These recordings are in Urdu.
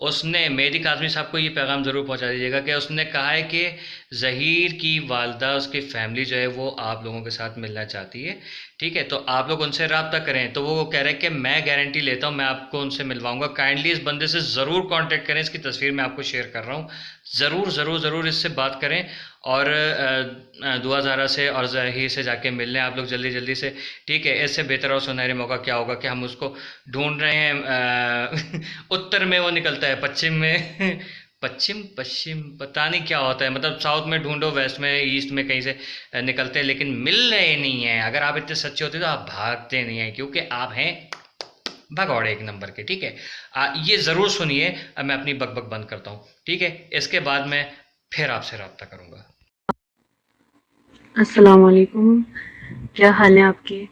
اس نے مہدی کاظمی صاحب کو یہ پیغام ضرور پہنچا دیجیے گا کہ اس نے کہا ہے کہ ظہیر کی والدہ، اس کی فیملی جو ہے وہ آپ لوگوں کے ساتھ ملنا چاہتی ہے، ٹھیک ہے؟ تو آپ لوگ ان سے رابطہ کریں۔ تو وہ کہہ رہے ہیں کہ میں گارنٹی لیتا ہوں میں آپ کو ان سے ملواؤں گا، کائنڈلی اس بندے سے ضرور کانٹیکٹ کریں، اس کی تصویر میں آپ کو شیئر کر رہا ہوں، ضرور ضرور ضرور اس سے بات کریں، اور دعا زہرا سے اور ظہیر سے جا کے مل لیں آپ لوگ جلدی جلدی سے، ٹھیک ہے؟ اس سے بہتر اور سنہری موقع کیا ہوگا کہ ہم اس کو ڈھونڈ رہے ہیں، اتر میں وہ نکلتا ہے، پچھم میں پچھم پتہ نہیں کیا ہوتا ہے، مطلب ساؤتھ میں ڈھونڈو، ویسٹ میں، ایسٹ میں کہیں سے نکلتے ہیں، لیکن مل رہے نہیں ہیں۔ اگر آپ اتنے سچے ہوتے تو آپ بھاگتے نہیں ہیں، کیونکہ آپ ہیں بھگوڑے ایک نمبر کے، ٹھیک ہے؟ یہ ضرور سنیے، اب میں اپنی بک بک بند کرتا ہوں، ٹھیک ہے؟ اس کے بعد میں پھر آپ سے رابطہ کروں گا۔ السلام علیکم، کیا حال ہے آپ کے؟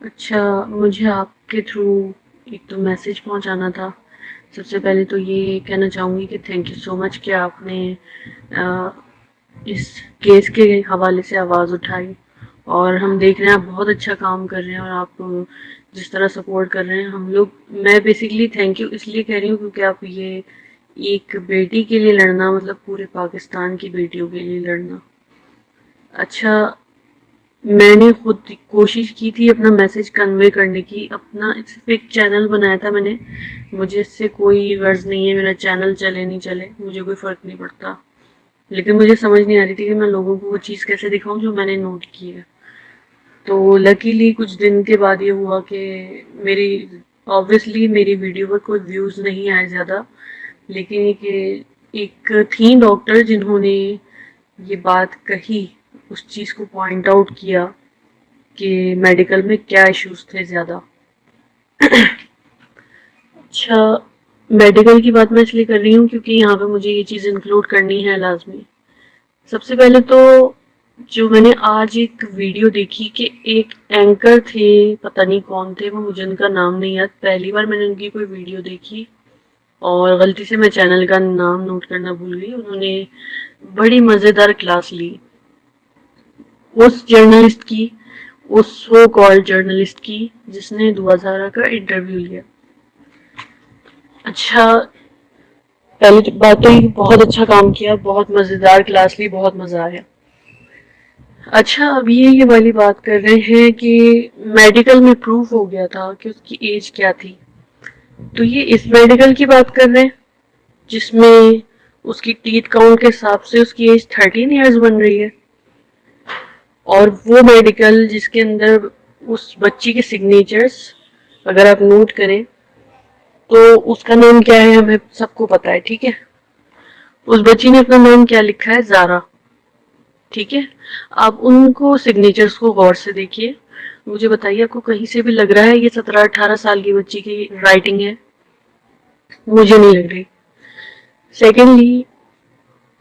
اچھا، مجھے آپ کے تھرو ایک تو میسج پہنچانا تھا۔ سب سے پہلے تو یہ کہنا چاہوں گی کہ تھینک یو سو مچ کہ آپ نے اس کیس کے حوالے سے آواز اٹھائی، اور ہم دیکھ رہے ہیں آپ بہت اچھا کام کر رہے ہیں، اور آپ جس طرح سپورٹ کر رہے ہیں ہم لوگ، میں بیسیکلی تھینک یو اس لیے کہہ رہی ہوں کیونکہ آپ یہ ایک بیٹی کے لیے لڑنا، مطلب پورے پاکستان کی بیٹیوں کے لیے لڑنا۔ اچھا، میں نے خود کوشش کی تھی اپنا میسج کنوے کرنے کی، اپنا صرف ایک چینل بنایا تھا میں نے، مجھے اس سے کوئی غرض نہیں ہے میرا چینل چلے نہیں چلے، مجھے کوئی فرق نہیں پڑتا، لیکن مجھے سمجھ نہیں آ رہی تھی کہ میں لوگوں کو وہ چیز کیسے دکھاؤں جو میں نے نوٹ کی ہے۔ تو لکیلی کچھ دن کے بعد یہ ہوا کہ میری آبویسلی میری ویڈیو پر کوئی ویوز نہیں آئے زیادہ، لیکن یہ کہ ایک تھیں ڈاکٹر جنہوں نے یہ بات کہی، اس چیز کو پوائنٹ آؤٹ کیا کہ میڈیکل میں کیا ایشوز تھے زیادہ۔ اچھا، میڈیکل کی بات میں اس لیے کر رہی ہوں کیونکہ یہاں پہ مجھے یہ چیز انکلوڈ کرنی ہے لازمی۔ سب سے پہلے تو جو میں نے آج ایک ویڈیو دیکھی کہ ایک اینکر تھے، پتہ نہیں کون تھے وہ، مجھے ان کا نام نہیں یاد، پہلی بار میں نے ان کی کوئی ویڈیو دیکھی اور غلطی سے میں چینل کا نام نوٹ کرنا بھول گئی۔ انہوں نے بڑی مزیدار کلاس لی اس جرنلسٹ کی، اس سو کالڈ جرنلسٹ کی جس نے دعا زہرا کا انٹرویو لیا۔ اچھا، پہلی بات تو یہ بہت اچھا کام کیا، بہت مزیدار کلاس لی، بہت مزہ آیا۔ اچھا، اب یہ والی بات کر رہے ہیں کہ میڈیکل میں پروف ہو گیا تھا کہ اس کی ایج کیا تھی، تو یہ اس میڈیکل کی بات کر رہے ہیں جس میں اس کی ٹیتھ کاؤنٹ کے حساب سے اس کی ایج 13 ایئرز بن رہی ہے، اور وہ میڈیکل جس کے اندر اس بچی کے سگنیچرز اگر آپ نوٹ کریں تو اس کا نام کیا ہے ہمیں سب کو پتا ہے، ٹھیک ہے؟ اس بچی نے اپنا نام کیا لکھا ہے؟ زارا، ٹھیک ہے؟ آپ ان کو سگنیچرز کو غور سے دیکھیے، مجھے بتائیے آپ کو کہیں سے بھی لگ رہا ہے یہ 17-18 سال کی بچی کی رائٹنگ ہے؟ مجھے نہیں لگ رہی۔ سیکنڈلی،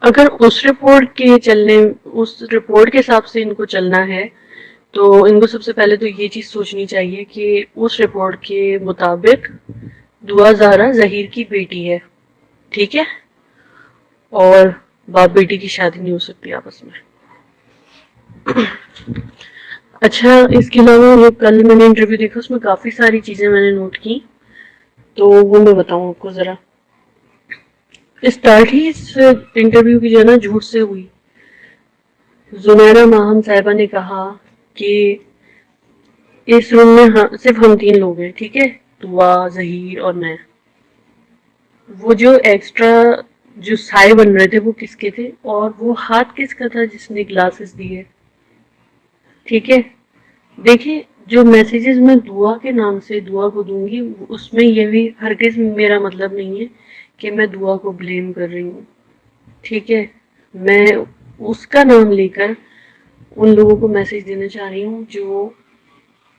اگر اس رپورٹ کے حساب سے ان کو چلنا ہے تو ان کو سب سے پہلے تو یہ چیز سوچنی چاہیے کہ اس رپورٹ کے مطابق دعا زہرا ظہیر کی بیٹی ہے، ٹھیک ہے؟ اور باپ بیٹی کی شادی نہیں ہو سکتی آپس میں۔ اچھا، اس کے علاوہ کل میں نے انٹرویو دیکھا، اس میں کافی ساری چیزیں میں نے نوٹ کی، تو وہ میں بتاؤں آپ کو ذرا۔ اسٹارٹ ہی اس انٹرویو کی جو ہے نا جھوٹ سے ہوئی۔ زنیرہ ماہم صاحبہ نے کہا کہ اس روم میں صرف ہم 3 لوگ ہیں، ٹھیک ہے؟ دعا، ظہیر اور میں۔ وہ جو ایکسٹرا جو سائے بن رہے تھے وہ کس کے تھے، اور وہ ہاتھ کس کا تھا جس نے گلاسز دیے، ٹھیک ہے؟ دیکھیں، جو میسیجز میں دعا کے نام سے دعا کو دوں گی اس میں یہ بھی ہرگز میرا مطلب نہیں ہے کہ میں دعا کو بلیم کر رہی ہوں، ٹھیک ہے؟ میں اس کا نام لے کر ان لوگوں کو میسج دینا چاہ رہی ہوں جو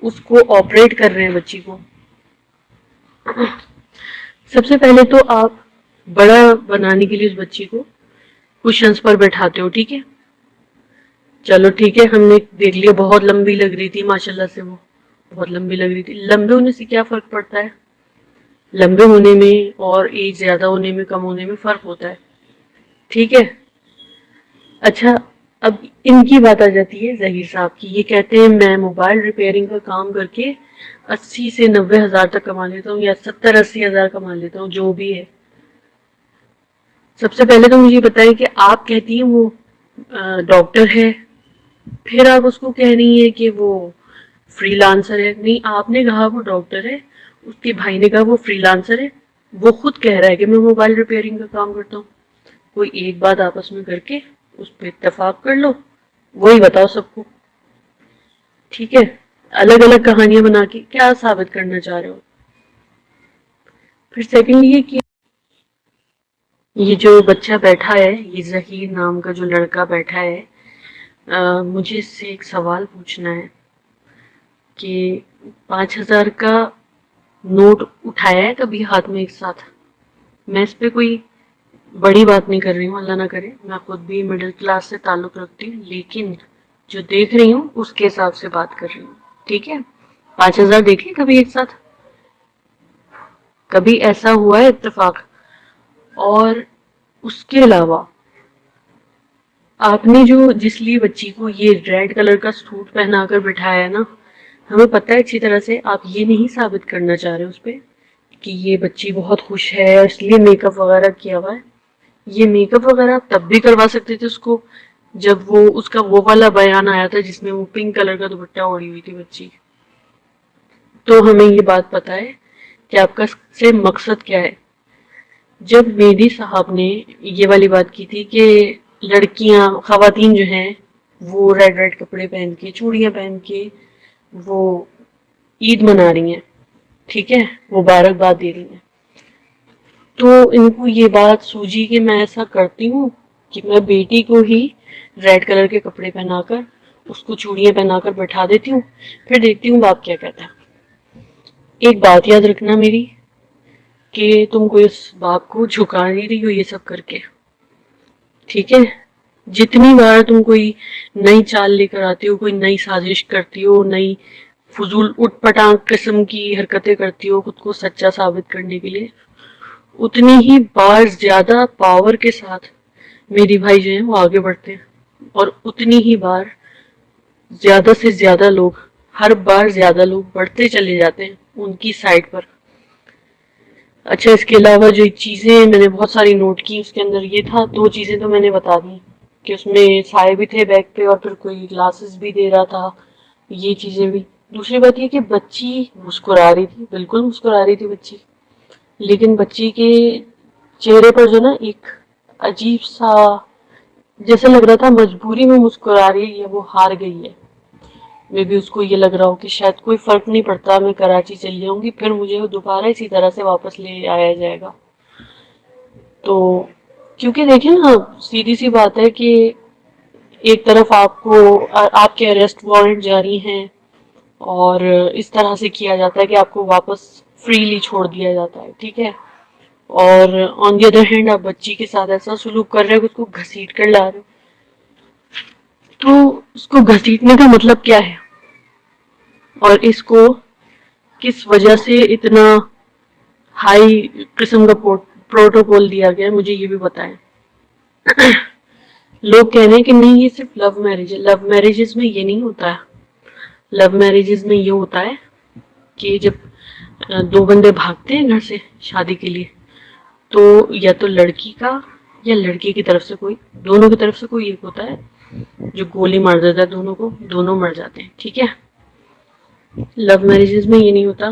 اس کو آپریٹ کر رہے ہیں بچی کو۔ سب سے پہلے تو آپ بڑا بنانے کے لیے اس بچی کو کشنز پر بیٹھاتے ہو، ٹھیک ہے؟ چلو ٹھیک ہے، ہم نے دیکھ لیا بہت لمبی لگ رہی تھی، ماشاءاللہ سے وہ بہت لمبی لگ رہی تھی۔ لمبے ہونے سے کیا فرق پڑتا ہے؟ لمبے ہونے میں اور ایج زیادہ ہونے میں کم ہونے میں فرق ہوتا ہے، ٹھیک ہے؟ اچھا، اب ان کی بات آ جاتی ہے ظہیر صاحب کی، یہ کہتے ہیں میں موبائل ریپیئرنگ کا کام کر کے 80 سے 90 ہزار تک کما لیتا ہوں، یا 70-80 ہزار کما لیتا ہوں، جو بھی ہے۔ سب سے پہلے تو مجھے بتائیں کہ آپ کہتی ہیں وہ ڈاکٹر ہے، پھر آپ اس کو کہہ رہی ہیں کہ وہ فری لانسر ہے. نہیں، آپ نے کہا وہ ڈاکٹر ہے، اس کے بھائی نے کہا وہ فری لانسر ہے، وہ خود کہہ رہا ہے کہ میں موبائل ریپیئرنگ کا کام کرتا ہوں. کوئی ایک بات آپس میں کر کے اس پہ اتفاق کر لو، وہی بتاؤ سب کو. ٹھیک ہے، الگ الگ کہانیاں بنا کے کیا ثابت کرنا چاہ رہے ہو؟ پھر سیکنڈ یہ کہ یہ جو بچہ بیٹھا ہے، یہ ظہیر نام کا جو لڑکا بیٹھا ہے، مجھے اس سے ایک سوال پوچھنا ہے کہ 5,000 کا نوٹ اٹھایا ہے کبھی ہاتھ میں ایک ساتھ؟ میں اس پہ کوئی بڑی بات نہیں کر رہی ہوں، اللہ نہ کرے، میں خود بھی مڈل کلاس سے تعلق رکھتی ہوں، لیکن جو دیکھ رہی ہوں اس کے حساب سے بات کر رہی ہوں. ٹھیک ہے، 5,000 دیکھے کبھی ایک ساتھ؟ کبھی ایسا ہوا ہے اتفاق؟ اور اس کے علاوہ آپ نے جو جس لیے بچی کو یہ ریڈ کلر کا سوٹ پہنا کر بٹھایا ہے نا، ہمیں پتہ ہے اچھی طرح سے آپ یہ نہیں ثابت کرنا چاہ رہے اس پہ کہ یہ بچی بہت خوش ہے اس لیے میک اپ وغیرہ کیا ہوا ہے. یہ میک اپ وغیرہ آپ تب بھی کروا سکتے تھے اس کو جب وہ اس کا وہ والا بیان آیا تھا جس میں وہ پنک کلر کا دوپٹہ اوڑھی ہوئی تھی بچی. تو ہمیں یہ بات پتہ ہے کہ آپ کا سے مقصد کیا ہے. جب میری صاحب نے یہ والی بات کی تھی کہ لڑکیاں خواتین جو ہیں وہ ریڈ ریڈ کپڑے پہن کے چوڑیاں پہن کے وہ عید منا رہی ہیں، ٹھیک ہے، مبارکباد دے رہی ہیں، تو ان کو یہ بات سوجی کہ میں ایسا کرتی ہوں کہ میں بیٹی کو ہی ریڈ کلر کے کپڑے پہنا کر اس کو چوڑیاں پہنا کر بٹھا دیتی ہوں، پھر دیکھتی ہوں باپ کیا کہتا ہے. ایک بات یاد رکھنا میری کہ تم کوئی اس باپ کو جھکا نہیں رہی ہو یہ سب کر کے. ٹھیک ہے، جتنی بار تم کوئی نئی چال لے کر آتی ہو، کوئی نئی سازش کرتی ہو، نئی فضول اٹھ پٹانگ قسم کی حرکتیں کرتی ہو خود کو سچا ثابت کرنے کے لیے، اتنی ہی بار زیادہ پاور کے ساتھ میری بھائی جو ہیں وہ آگے بڑھتے ہیں، اور اتنی ہی بار زیادہ سے زیادہ لوگ ہر بار زیادہ لوگ بڑھتے چلے جاتے ہیں ان کی سائڈ پر. اچھا، اس کے علاوہ جو چیزیں میں نے بہت ساری نوٹ کی اس کے اندر یہ تھا، 2 چیزیں تو میں نے بتا دی کہ اس میں سائے بھی تھے بیگ پہ اور پھر کوئی گلاسز بھی دے رہا تھا، یہ چیزیں بھی. دوسری بات یہ کہ بچی مسکرا رہی تھی، بالکل مسکرا رہی تھی بچی، لیکن بچی کے چہرے پر جو نا ایک عجیب سا جیسے لگ رہا تھا مجبوری میں مسکرا رہی ہے یا وہ ہار گئی ہے. میں بھی اس کو یہ لگ رہا ہو کہ شاید کوئی فرق نہیں پڑتا، میں کراچی چلی جاؤں گی پھر مجھے دوبارہ اسی طرح سے واپس لے آیا جائے گا. تو کیونکہ دیکھیں نا، سیدھی سی بات ہے کہ ایک طرف آپ کو آپ کے اریسٹ وارنٹ جاری ہیں اور اس طرح سے کیا جاتا ہے کہ آپ کو واپس فریلی چھوڑ دیا جاتا ہے، ٹھیک ہے، اور آن دی ادر ہینڈ آپ بچی کے ساتھ ایسا سلوک کر رہے ہو کہ اس کو گھسیٹ کر لا رہے ہو. تو اس کو گھسیٹنے کا مطلب کیا ہے اور اس کو کس وجہ سے اتنا ہائی قسم کا پروٹوکول دیا گیا ہے مجھے یہ بھی بتائیں. لوگ کہہ رہے ہیں کہ نہیں یہ صرف لو میرج ہے. لو میرجز میں یہ نہیں ہوتا ہے. لو میرجز میں یہ ہوتا ہے کہ جب 2 بندے بھاگتے ہیں گھر سے شادی کے لیے تو یا تو لڑکی کا یا لڑکی کی طرف سے کوئی، دونوں کی طرف سے کوئی ایک ہوتا ہے جو گولی مار دیتا ہے دونوں کو، دونوں مر جاتے ہیں، ٹھیک ہے. لو میرجز میں یہ نہیں ہوتا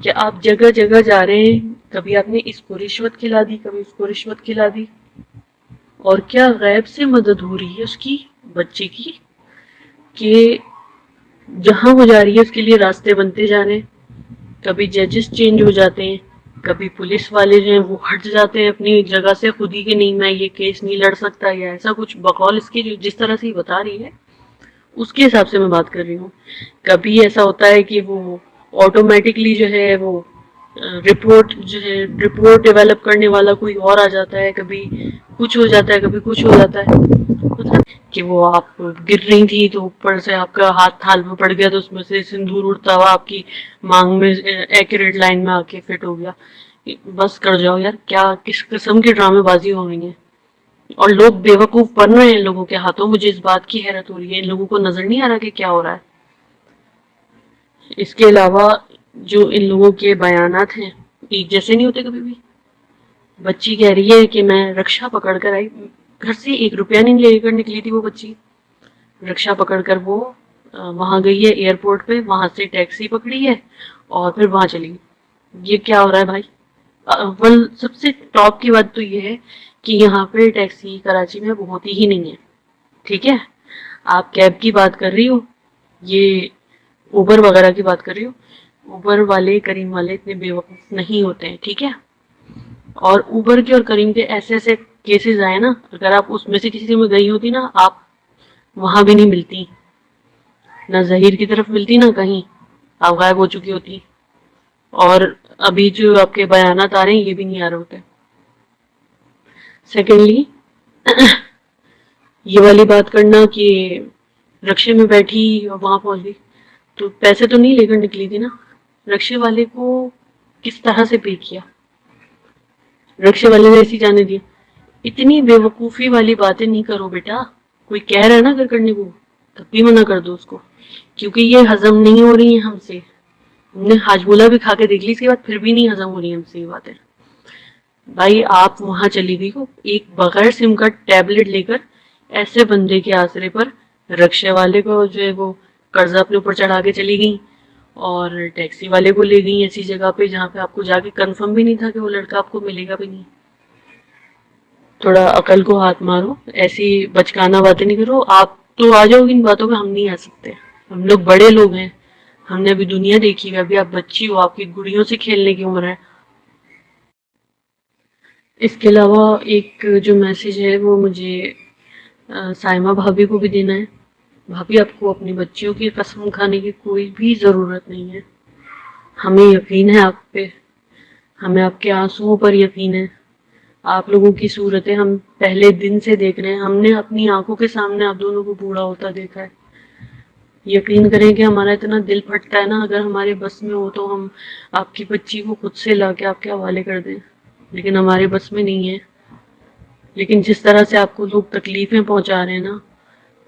کہ آپ جگہ جگہ جا رہے ہیں، کبھی آپ نے اس کو رشوت کھلا دی کبھی اس کو رشوت کھلا دی، اور کیا غیب سے مدد ہو رہی ہے اس کی بچے کی کہ جہاں وہ جا رہی ہے اس کے لیے راستے بنتے جا رہے ہیں. کبھی ججز چینج ہو جاتے ہیں، کبھی پولیس والے جو ہیں وہ ہٹ جاتے ہیں اپنی جگہ سے خود ہی کہ نہیں میں یہ کیس نہیں لڑ سکتا یا ایسا کچھ، بقول اس کی جس طرح سے بتا رہی ہے اس کے حساب سے میں بات کر رہی ہوں. کبھی ایسا ہوتا ہے کہ وہ آٹومیٹکلی جو ہے وہ رپورٹ جو ہے رپورٹ ڈیولپ کرنے والا کوئی اور آ جاتا ہے، کبھی کچھ ہو جاتا ہے کبھی کچھ ہو جاتا ہے. مطلب کہ وہ آپ گر رہی تھی تو اوپر سے آپ کا ہاتھ تھال میں پڑ گیا تو اس میں سے سندور اڑتا ہوا آپ کی مانگ میں ایکوریٹ لائن میں آ کے فٹ ہو گیا. بس کر جاؤ یار، کیا کس قسم کی ڈرامے بازی ہو رہی ہیں اور لوگ بیوقوف بن رہے ہیں ان لوگوں کے ہاتھوں. مجھے اس بات کی حیرت ہو رہی ہے ان لوگوں کو نظر نہیں آ رہا کہ کیا ہو رہا ہے. اس کے علاوہ جو ان لوگوں کے بیانات ہیں ایک جیسے نہیں ہوتے کبھی بھی. بچی کہہ رہی ہے کہ میں رکشا پکڑ کر آئی، گھر سے 1 روپیہ نہیں لے کر نکلی تھی وہ بچی، رکشا پکڑ کر وہ وہاں گئی ہے ایئرپورٹ پہ، وہاں سے ٹیکسی پکڑی ہے اور پھر وہاں چلی گئی۔ یہ کیا ہو رہا ہے بھائی؟ اول سب سے ٹاپ کی بات تو یہ ہے کہ یہاں پہ ٹیکسی کراچی میں وہ ہوتی ہی نہیں ہے، ٹھیک ہے؟ آپ کیب کی بات کر رہی ہو، یہ اوبر وغیرہ کی بات کر رہی ہو، اوبر والے کریم والے اتنے بے وقوف نہیں ہوتے ہیں، ٹھیک ہے؟ اور اوبر کے اور کریم کے ایسے ایسے کیسز آئے نا، اگر آپ اس میں سے کسی میں گئی ہوتی نا، آپ وہاں بھی نہیں ملتی، نہ ظہیر کی طرف ملتی نہ کہیں، آپ غائب ہو چکی ہوتی، اور ابھی جو آپ کے بیانات آ رہے ہیں یہ بھی نہیں آ رہے ہوتے۔ سیکنڈلی یہ والی بات کرنا کہ رکشے میں بیٹھی اور وہاں پہنچ گئی، تو پیسے تو نہیں لے کر نکلی تھی نا، رکشے والے کو کس طرح سے پے کیا، رکشے والے نے ایسی جانے دیا۔ اتنی بے وقوفی والی باتیں نہیں کرو بیٹا، کوئی کہہ رہا ہے نا اگر کرنے کو تب بھی منع کر دو اس کو، کیونکہ یہ ہضم نہیں ہو رہی ہیں ہم سے، ہم نے ہاجمولا بھی کھا کے دیکھ لی اس کے بعد پھر بھی نہیں ہضم ہو رہی ہم سے یہ باتیں۔ بھائی آپ وہاں چلی گئی ہو ایک بغیر سم کا ٹیبلٹ لے کر، ایسے بندے کے آسرے پر رکشے والے کو جو ہے وہ قرضہ اپنے اوپر چڑھا کے چلی گئی، اور ٹیکسی والے کو لے گئی ایسی جگہ پہ جہاں پہ آپ کو جا کے کنفرم بھی نہیں تھا کہ وہ لڑکا آپ کو ملے گا بھی نہیں۔ تھوڑا عقل کو ہاتھ مارو، ایسی بچکانا باتیں نہیں کرو، آپ تو آ جاؤ ان باتوں پہ، ہم نہیں آ سکتے، ہم لوگ بڑے لوگ ہیں، ہم نے ابھی دنیا دیکھی ہے، ابھی آپ بچی ہو، آپ کی گڑیوں سے کھیلنے کی عمر ہے۔ اس کے علاوہ ایک جو میسج ہے وہ مجھے سائمہ بھابھی کو بھی دینا ہے۔ بھابھی آپ کو اپنی بچیوں کی قسم کھانے کی کوئی بھی ضرورت نہیں ہے، ہمیں یقین ہے آپ پہ، ہمیں آپ کے آنسوؤں پر یقین ہے، آپ لوگوں کی صورتیں ہم پہلے دن سے دیکھ رہے ہیں، ہم نے اپنی آنکھوں کے سامنے آپ دونوں کو بوڑھا ہوتا دیکھا ہے۔ یقین کریں کہ ہمارا اتنا دل پھٹتا ہے نا، اگر ہمارے بس میں ہو تو ہم آپ کی بچی کو خود سے لا کے آپ کے حوالے کر دیں، لیکن ہمارے بس میں نہیں ہے۔ لیکن جس طرح سے آپ کو لوگ تکلیفیں پہنچا رہے ہیں نا،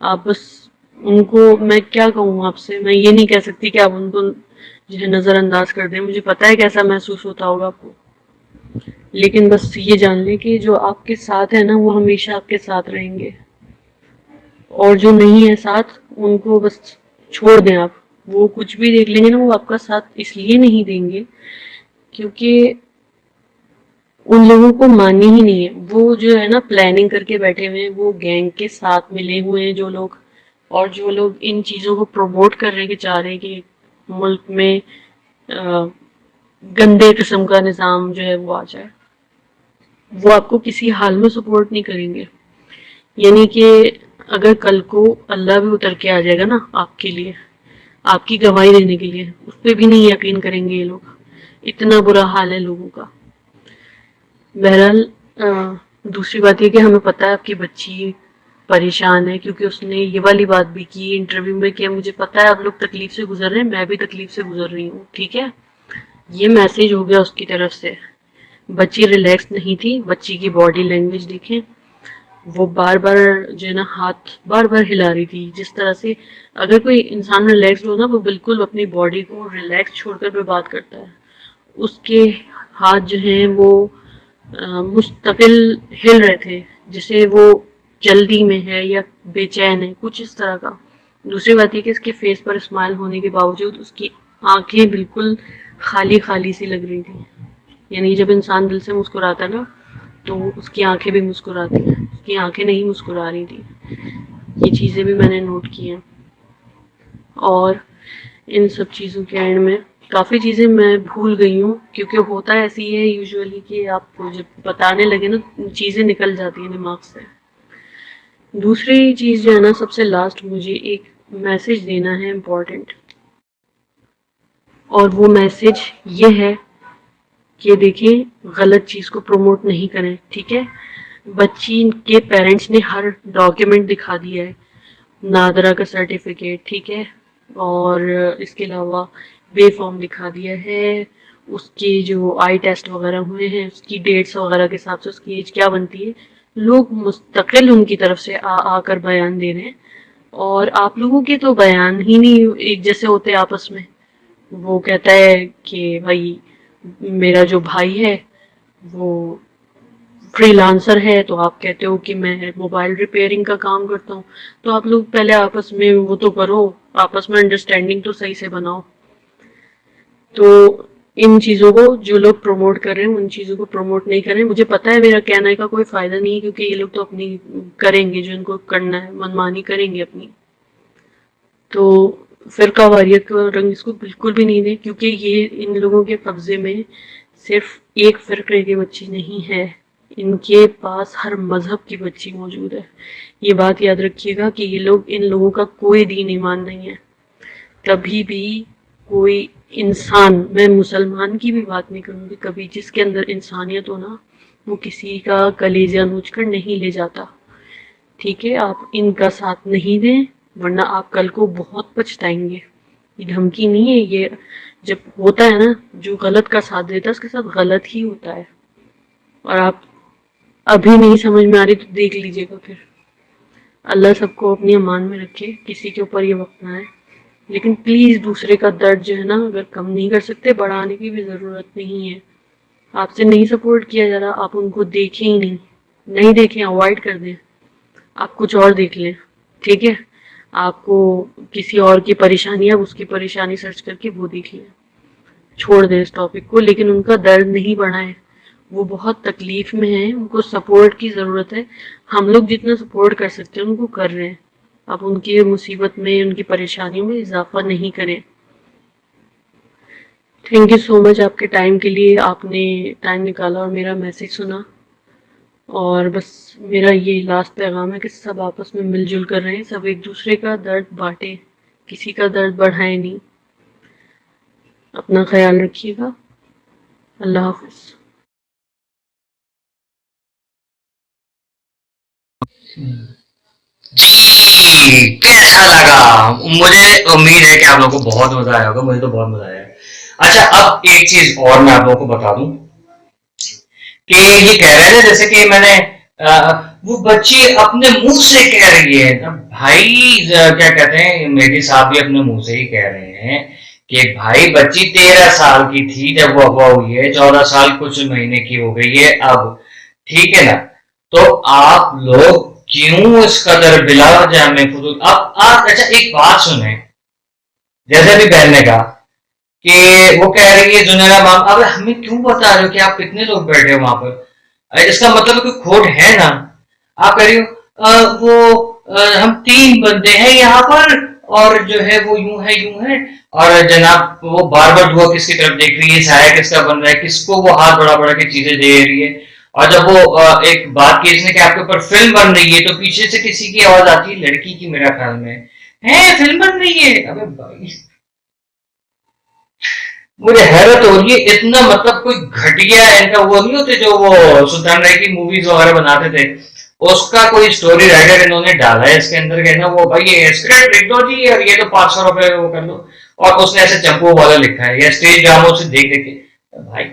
آپ بس ان کو، میں کیا کہوں آپ سے، میں یہ نہیں کہہ سکتی کہ آپ ان کو جو ہے نظر انداز کر دیں، مجھے پتا ہے کیسا محسوس ہوتا ہوگا آپ کو، لیکن بس یہ جان لیں کہ جو آپ کے ساتھ ہے نا وہ ہمیشہ آپ کے ساتھ رہیں گے، اور جو نہیں ہے ساتھ ان کو بس چھوڑ دیں آپ، وہ کچھ بھی دیکھ لیں گے نا، وہ آپ کا ساتھ اس لیے نہیں دیں گے کیونکہ ان لوگوں کو مانی ہی نہیں ہے، وہ جو ہے نا پلاننگ کر کے بیٹھے ہوئے ہیں، وہ گینگ کے ساتھ ملے ہوئے ہیں جو لوگ، اور جو لوگ ان چیزوں کو پروموٹ کر رہے ہیں کہ چاہ رہے ہیں کہ ملک میں گندے قسم کا نظام جو ہے وہ آ جائے، وہ آپ کو کسی حال میں سپورٹ نہیں کریں گے۔ یعنی کہ اگر کل کو اللہ بھی اتر کے آ جائے گا نا آپ کے لیے، آپ کی گواہی دینے کے لیے، اس پہ بھی نہیں یقین کریں گے یہ لوگ، اتنا برا حال ہے لوگوں کا۔ بہرحال دوسری بات یہ کہ ہمیں پتہ ہے آپ کی بچی پریشان ہے، کیونکہ اس نے یہ والی بات بھی کی انٹرویو میں کہ مجھے پتا ہے آپ لوگ تکلیف سے گزر رہے ہیں، میں بھی تکلیف سے گزر رہی ہوں، ٹھیک ہے؟ یہ میسج ہو گیا اس کی طرف سے۔ بچی ریلیکس نہیں تھی، بچی کی باڈی لینگویج دیکھیں، وہ بار بار جو ہے نا ہاتھ بار بار ہلا رہی تھی، جس طرح سے اگر کوئی انسان ریلیکس ہو نا وہ بالکل اپنی باڈی کو ریلیکس چھوڑ کر بات کرتا ہے، اس کے ہاتھ جو ہیں وہ مستقل ہل رہے تھے، جسے وہ جلدی میں ہے یا بے چین ہے، کچھ اس طرح کا۔ دوسری بات یہ کہ اس کے فیس پر اسمائل ہونے کے باوجود اس کی آنکھیں بالکل خالی خالی سی لگ رہی تھی، یعنی جب انسان دل سے مسکراتا نا تو اس کی آنکھیں بھی مسکراتی ہیں، اس کی آنکھیں نہیں مسکرا رہی تھی، یہ چیزیں بھی میں نے نوٹ کی ہیں۔ اور ان سب چیزوں کے اینڈ میں کافی چیزیں میں بھول گئی ہوں، کیونکہ ہوتا ایسی ہے یوزولی کہ آپ جب بتانے لگے نا چیزیں نکل جاتی ہیں دماغ سے۔ دوسری چیز جو ہے نا سب سے لاسٹ مجھے ایک میسج دینا ہے امپورٹنٹ، اور وہ میسج یہ ہے کہ دیکھیں غلط چیز کو پروموٹ نہیں کریں، ٹھیک ہے؟ بچی کے پیرنٹس نے ہر ڈاکیومنٹ دکھا دیا ہے، نادرا کا سرٹیفکیٹ، ٹھیک ہے، اور اس کے علاوہ بے فارم دکھا دیا ہے، اس کی جو آئی ٹیسٹ وغیرہ ہوئے ہیں اس کی ڈیٹس وغیرہ کے حساب سے اس کی ایج کیا بنتی ہے، لوگ مستقل ان کی طرف سے آ کر بیان دے رہے ہیں، اور آپ لوگوں کے تو بیان ہی نہیں ایک جیسے ہوتے آپس میں۔ وہ کہتا ہے کہ بھائی میرا جو بھائی ہے وہ فری لانسر ہے تو آپ کہتے ہو کہ میں موبائل ریپیئرنگ کا کام کرتا ہوں، تو آپ لوگ پہلے آپس میں وہ تو کرو، آپس میں انڈرسٹینڈنگ تو صحیح سے بناؤ. تو ان چیزوں کو جو لوگ پروموٹ کر رہے ہیں ان چیزوں کو پروموٹ نہیں کریں. مجھے پتا ہے میرا کہنے کا کوئی فائدہ نہیں ہے، کیونکہ یہ لوگ تو اپنی کریں گے جو ان کو کرنا ہے، منمانی کریں گے اپنی. تو فرقہ واریت کا رنگ اس کو بالکل بھی نہیں دیں، کیونکہ یہ ان لوگوں کے قبضے میں صرف ایک فرقے کی بچی نہیں ہے، ان کے پاس ہر مذہب کی بچی موجود ہے. یہ بات یاد رکھیے گا کہ یہ لوگ، ان لوگوں کا کوئی دین ایمان نہیں ہے. کبھی بھی کوئی انسان، میں مسلمان کی بھی بات نہیں کروں گی، کبھی جس کے اندر انسانیت ہو نا، وہ کسی کا کلیجہ نوچ کر نہیں لے جاتا. ٹھیک ہے، آپ ان کا ساتھ نہیں دیں ورنہ آپ کل کو بہت پچھتائیں گے. یہ دھمکی نہیں ہے، یہ جب ہوتا ہے نا، جو غلط کا ساتھ دیتا ہے اس کے ساتھ غلط ہی ہوتا ہے. اور آپ ابھی نہیں سمجھ میں آ رہی تو دیکھ لیجئے گا پھر. اللہ سب کو اپنی امان میں رکھے، کسی کے اوپر یہ وقت نہ آئے. لیکن پلیز دوسرے کا درد جو ہے نا، اگر کم نہیں کر سکتے، بڑھانے کی بھی ضرورت نہیں ہے. آپ سے نہیں سپورٹ کیا جا رہا، آپ ان کو دیکھیں ہی نہیں دیکھیں، اوائڈ کر دیں. آپ کچھ اور دیکھ لیں. ٹھیک ہے، آپ کو کسی اور کی پریشانی ہے، اس کی پریشانی سرچ کر کے وہ دیکھ لیں. چھوڑ دیں اس ٹاپک کو، لیکن ان کا درد نہیں بڑھائیں. وہ بہت تکلیف میں ہیں، ان کو سپورٹ کی ضرورت ہے. ہم لوگ جتنا سپورٹ کر سکتے ہیں ان کو کر رہے ہیں. آپ ان کی مصیبت میں، ان کی پریشانیوں میں اضافہ نہیں کریں. تھینک یو سو مچ آپ کے ٹائم کے لیے. آپ نے ٹائم نکالا اور میرا میسج سنا. اور بس میرا یہ لاسٹ پیغام ہے کہ سب آپس میں مل جل کر رہیں، سب ایک دوسرے کا درد بانٹیں، کسی کا درد بڑھائیں نہیں. اپنا خیال رکھیے گا. اللہ حافظ. جی کیسا لگا؟ مجھے امید ہے کہ آپ لوگوں کو بہت مزہ آیا ہوگا. مجھے تو بہت مزہ آیا ہے. اچھا اب ایک چیز اور میں آپ لوگوں کو بتا دوں کہ یہ کہہ رہے ہیں جیسے کہ میں نے وہ بچی اپنے منہ سے کہہ رہی ہے. بھائی کیا کہتے ہیں، میری صاحب بھی اپنے منہ سے ہی کہہ رہے ہیں کہ بھائی بچی 13 سال کی تھی جب وہ افواہ ہوئی ہے، 14 سال کچھ مہینے کی ہو گئی ہے اب. ٹھیک ہے نا؟ تو آپ لوگ کیوں اس قدر بلا جامع فضول. اب اچھا ایک بات سنیں، جیسے بھی بہن نے کہا کہ وہ کہہ رہی ہے زنیرا مام، اب ہمیں کیوں بتا رہے ہو کہ آپ کتنے لوگ بیٹھے ہو وہاں پر؟ اس کا مطلب کوئی کھوٹ ہے نا. آپ کہہ رہی ہو وہ ہم 3 بندے ہیں یہاں پر اور جو ہے وہ یوں ہے اور جناب وہ بار بار دعا کس کی طرف دیکھ رہی ہے، سایہ کس کا بن رہا ہے، کس کو وہ ہاتھ بڑا بڑا کے چیزیں دے رہی ہے. اور جب وہ ایک بات کی اس نے کہ آپ کے اوپر فلم بن رہی ہے تو پیچھے سے کسی کی آواز آتی ہے، لڑکی کی میرا خیال میں ہے فلم بن رہی ہے. ابے بھائی مجھے حیرت ہو رہی ہے، اتنا مطلب کوئی گھٹیا ان کا وہ نہیں ہوتے جو وہ سلطان رائی کی موویز وغیرہ بناتے تھے، اس کا کوئی سٹوری رائٹر انہوں نے ڈالا ہے اس کے اندر کہ نا وہ بھائی یہ اسکرپٹ لکھ دو جی اور یہ تو 500 روپے وہ کر دو، اور اس نے ایسے چمپو والا لکھا ہے یا اسٹیج ڈراموں سے دیکھ کے. بھائی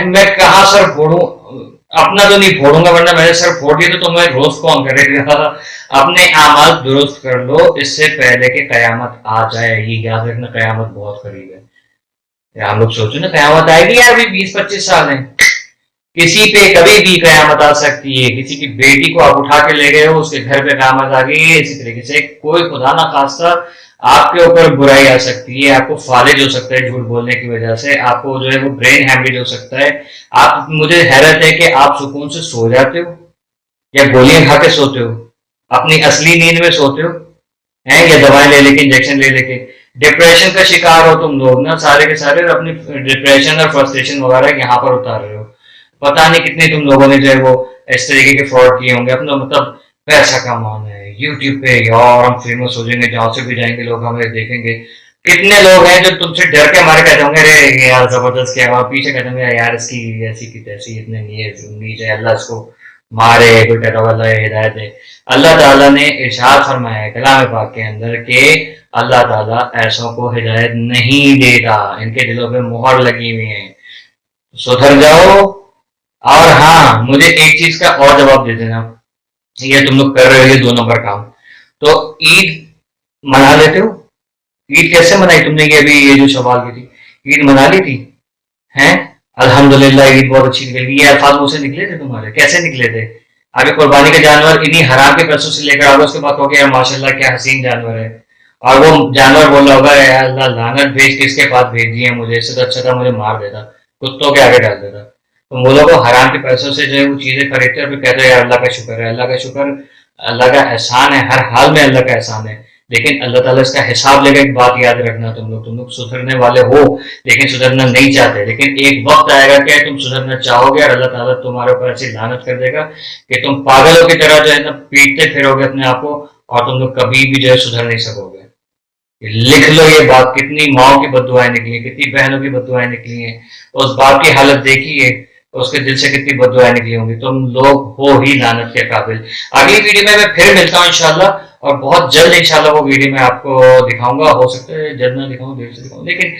میں کہاں سر پھوڑوں؟ اپنا تو نہیں پھوڑوں گا، ورنہ میں نے سر پھوڑ دیا تو تمہیں روز کون کرے گا. اپنے اعمال درست کر لو اس سے پہلے کہ قیامت آ جائے. یہ یاد رکھنا قیامت بہت قریب ہے. ہم لوگ سوچو نا قیامت آئے گی یار، ابھی 20-25 سال ہیں، کسی پہ کبھی بھی قیامت آ سکتی ہے. کسی کی بیٹی کو آپ اٹھا کے لے گئے ہو، اس کے گھر پہ قیامت آ گئی ہے. اسی طریقے سے کوئی خدا نہ خواستہ آپ کے اوپر برائی آ سکتی ہے، آپ کو فالج ہو سکتا ہے جھوٹ بولنے کی وجہ سے، آپ کو جو ہے وہ برین ہیمریج ہو سکتا ہے. آپ مجھے حیرت ہے کہ آپ سکون سے سو جاتے ہو یا گولیاں کھا کے سوتے ہو، اپنی اصلی نیند میں سوتے ہو ہیں یا دوائیں لے لے کے انجیکشن لے لے کے. ڈپریشن کا شکار ہو تم لوگ نا سارے کے سارے، اور اپنی ڈپریشن اور فرسٹریشن وغیرہ یہاں پر اتار رہے ہو. پتا نہیں کتنے تم لوگوں نے جو ہے وہ اس طریقے کے فراڈ کیے ہوں گے. اپنا مطلب پیسہ کمانا ہے یوٹیوب پہ، یار ہم فیمس ہو جائیں گے، جہاں سے بھی جائیں گے لوگ ہمیں دیکھیں گے. کتنے لوگ ہیں جو تم سے ڈر کے مارے کہتے ہوں گے ارے یار زبردست کیا ہوا، پیچھے کہتے ہوں گے یار اس کی ایسی کی تیسی، اتنے نیچے اللہ اس کو مارے. کوئی کہتا ہوا اللہ ہدایت ہے. اللہ تعالیٰ نے ارشاد فرمایا ہے کلام پاک کے اندر کہ اللہ تعالیٰ ایسوں کو ہدایت نہیں دیتا، ان کے دلوں پہ مہر لگی ہوئی ہے. سدھر جاؤ. اور ہاں مجھے ایک چیز کا اور جواب دے دینا، یہ تم لوگ کر رہے ہو یہ 2 نمبر کام. تو عید منا لیتے ہو؟ عید کیسے منائی تم نے؟ یہ ابھی یہ جو سوال کی تھی، عید منا لی تھی ہیں؟ الحمدللہ عید بہت اچھی نکلے گی. یہ الفاظ منہ سے نکلے تھے تمہارے؟ کیسے نکلے تھے؟ آگے قربانی کا جانور انہیں حرام کے پیسوں سے لے کر آگے اس کے بعد ہو گیا ماشاء اللہ کیا حسین جانور ہے, اور وہ جانور بول رہا ہوگا اے اللہ لعنت بھیج کس کے پاس بھیج دی ہے مجھے, اس سے تو اچھا تھا مجھے مار دیتا, کتوں کے آگے ڈال دیتا. تو وہ لوگ حرام کے پیسوں سے جو ہے وہ چیزیں خریدتے ہیں, پھر کہتے ہیں یار اللہ کا شکر ہے, اللہ کا شکر, اللہ کا احسان ہے, ہر حال میں اللہ کا احسان ہے, لیکن اللہ تعالیٰ اس کا حساب لے گا. ایک بات یاد رکھنا, تم لوگ سدھرنے والے ہو لیکن سدھرنا نہیں چاہتے, لیکن ایک وقت آئے گا کہ تم سدھرنا چاہو گے اور اللہ تعالیٰ تمہارے اوپر ایسی لعنت کر دے گا کہ تم پاگلوں کی طرح جو ہے نا پیٹتے پھرو گے اپنے آپ کو, اور تم لوگ کبھی بھی جو ہے سدھر نہیں سکو گے. لکھ لو یہ بات, کتنی ماؤں کی بد دعائیں نکلی ہیں, کتنی بہنوں کی بد دعائیں نکلی ہیں, اس باپ کی حالت دیکھیے, اس کے دل سے کتنی بد دعائیں نکلی ہوں گی. تم لوگ ہو ہی لعنت کے قابل. اگلی ویڈیو میں پھر ملتا ہوں انشاءاللہ, اور بہت جلد انشاءاللہ وہ ویڈیو میں آپ کو دکھاؤں گا. ہو سکتا ہے جلد نہ دکھاؤں, دیر سے دکھاؤں, لیکن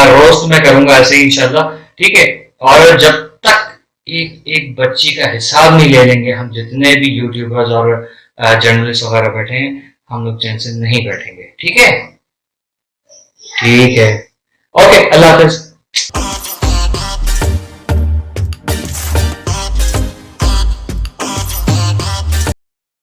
روز تو میں کروں گا ایسے ہی انشاءاللہ, ٹھیک ہے. اور جب تک ایک بچی کا حساب نہیں لے لیں گے ہم جتنے بھی یوٹیوبرز اور جرنلسٹ وغیرہ بیٹھے ہیں, ہم لوگ چین سے نہیں بیٹھیں گے, ٹھیک ہے. ٹھیک ہے, اوکے, اللہ حافظ.